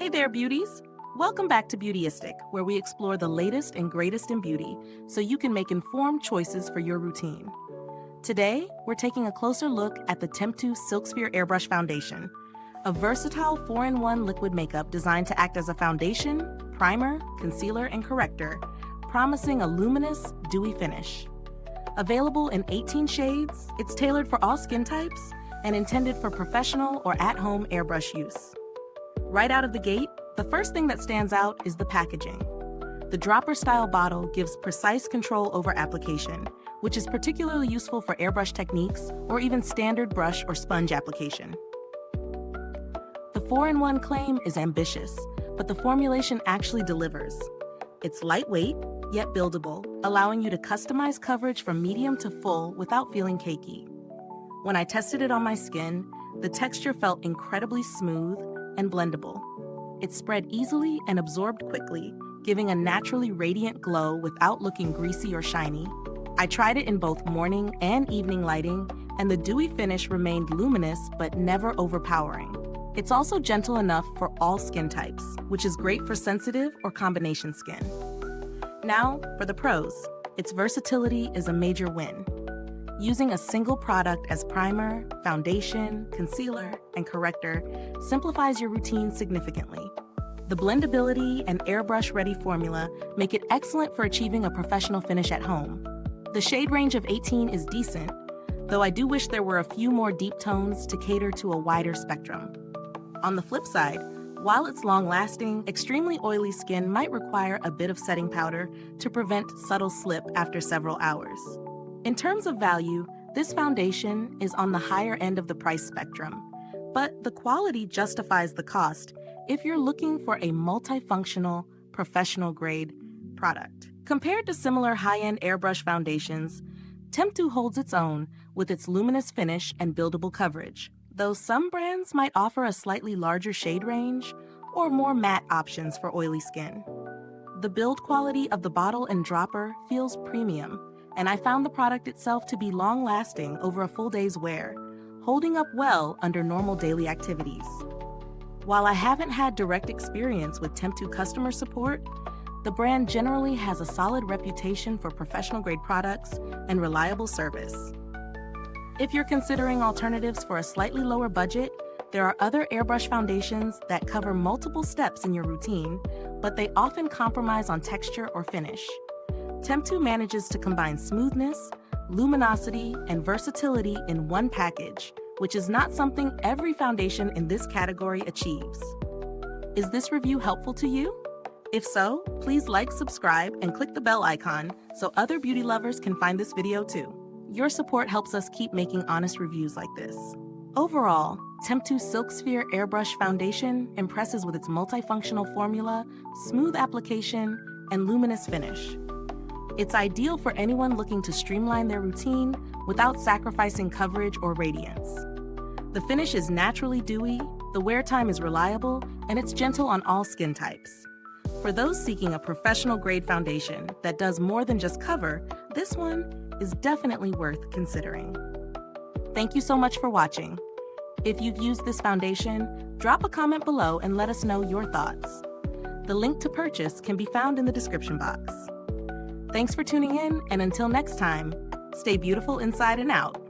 Hey there, beauties! Welcome back to Beautyistic, where we explore the latest and greatest in beauty so you can make informed choices for your routine. Today, we're taking a closer look at the TEMPTU SilkSphere Airbrush Foundation, a versatile 4-in-1 liquid makeup designed to act as a foundation, primer, concealer, and corrector, promising a luminous, dewy finish. Available in 18 shades, it's tailored for all skin types and intended for professional or at-home airbrush use. Right out of the gate, the first thing that stands out is the packaging. The dropper-style bottle gives precise control over application, which is particularly useful for airbrush techniques or even standard brush or sponge application. The 4-in-1 claim is ambitious, but the formulation actually delivers. It's lightweight, yet buildable, allowing you to customize coverage from medium to full without feeling cakey. When I tested it on my skin, the texture felt incredibly smooth and blendable. It spread easily and absorbed quickly, giving a naturally radiant glow without looking greasy or shiny. I tried it in both morning and evening lighting, and the dewy finish remained luminous but never overpowering. It's also gentle enough for all skin types, which is great for sensitive or combination skin. Now, for the pros. Its versatility is a major win. Using a single product as primer, foundation, concealer, and corrector simplifies your routine significantly. The blendability and airbrush-ready formula make it excellent for achieving a professional finish at home. The shade range of 18 is decent, though I do wish there were a few more deep tones to cater to a wider spectrum. On the flip side, while it's long-lasting, extremely oily skin might require a bit of setting powder to prevent subtle slip after several hours. In terms of value, this foundation is on the higher end of the price spectrum, but the quality justifies the cost if you're looking for a multifunctional, professional-grade product. Compared to similar high-end airbrush foundations, TEMPTU holds its own with its luminous finish and buildable coverage, though some brands might offer a slightly larger shade range or more matte options for oily skin. The build quality of the bottle and dropper feels premium, and I found the product itself to be long-lasting over a full day's wear, holding up well under normal daily activities. While I haven't had direct experience with TEMPTU customer support, the brand generally has a solid reputation for professional-grade products and reliable service. If you're considering alternatives for a slightly lower budget, there are other airbrush foundations that cover multiple steps in your routine, but they often compromise on texture or finish. TEMPTU manages to combine smoothness, luminosity, and versatility in one package, which is not something every foundation in this category achieves. Is this review helpful to you? If so, please like, subscribe, and click the bell icon so other beauty lovers can find this video too. Your support helps us keep making honest reviews like this. Overall, TEMPTU SilkSphere Airbrush Foundation impresses with its multifunctional formula, smooth application, and luminous finish. It's ideal for anyone looking to streamline their routine without sacrificing coverage or radiance. The finish is naturally dewy, the wear time is reliable, and it's gentle on all skin types. For those seeking a professional-grade foundation that does more than just cover, this one is definitely worth considering. Thank you so much for watching. If you've used this foundation, drop a comment below and let us know your thoughts. The link to purchase can be found in the description box. Thanks for tuning in, and until next time, stay beautiful inside and out.